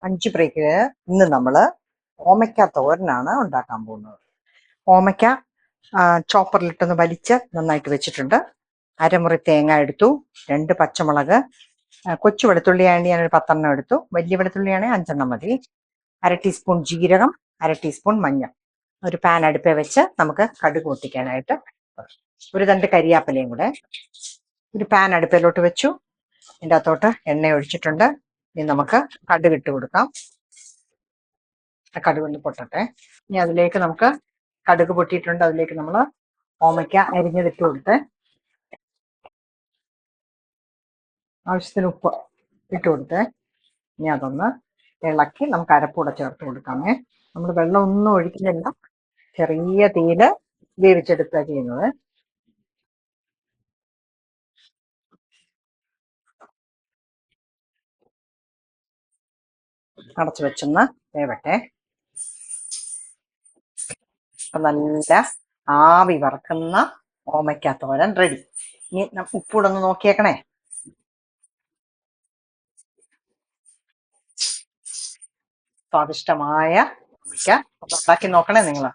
5 break. ഇന്ന് നമ്മൾ ഓമയ്ക്ക തോരനാണ് ഉണ്ടാക്കാൻ പോകുന്നത്. ഓമയ്ക്ക ചോപ്പറിലിട്ടൊന്ന് വലിച്ച് നന്നായിട്ട് വെച്ചിട്ടുണ്ട്. അരമുറി തേങ്ങ എടുത്തു, 2 പച്ചമുളക്, കൊച്ചു വെളുത്തുള്ളിയാണെങ്കിൽ ഞാനൊരു 10 എടുത്തു, വലിയ വെളുത്തുള്ളിയാണെങ്കിൽ 5 മതി. 1/2 ടീസ്പൂൺ ജീരകം, 1/2 ടീസ്പൂൺ മഞ്ഞൾ. ഒരു പാൻ അടുപ്പേ വെച്ച് നമുക്ക് കടുക് പൊട്ടിക്കാനായിട്ട് ഒരു 2 കരിയാപ്പിലയും കൂടെ. ഒരു പാൻ അടുപ്പിലോട്ട് വെച്ചു, ഇതിൻ്റെ അകത്തോട്ട് എണ്ണ ഒഴിച്ചിട്ടുണ്ട്. ഇനി നമുക്ക് കടുക് ഇട്ട് കൊടുക്കാം. കടുക് ഒന്ന് പൊട്ടട്ടെ. ഇനി അതിലേക്ക് നമുക്ക് കടുക് പൊട്ടിയിട്ടുണ്ട്, അതിലേക്ക് നമ്മൾ ഓമയ്ക്ക അരിഞ്ഞതിട്ട് കൊടുത്ത് ആവശ്യത്തിന് ഉപ്പ് ഇട്ട് കൊടുത്ത് ഇനി അതൊന്ന് ഇളക്കി നമുക്ക് അരപ്പൂടെ ചേർത്ത് കൊടുക്കാമേ. നമ്മൾ വെള്ളം ഒന്നും ഒഴിക്കുന്നില്ല, ചെറിയ തീയില് വേവിച്ചെടുക്കുക ചെയ്യുന്നത്. അടച്ചു വെച്ചൊന്ന് വേവട്ടെ. അപ്പൊ നല്ല ആവി വറക്കുന്ന ഓമയ്ക്ക തോരൻ റെഡി. ഇനി ഉപ്പൂടെ ഒന്ന് നോക്കിയേക്കണേ. സ്വാദിഷ്ടമായ ഓമയ്ക്ക ഉണ്ടാക്കി നോക്കണേ നിങ്ങൾ.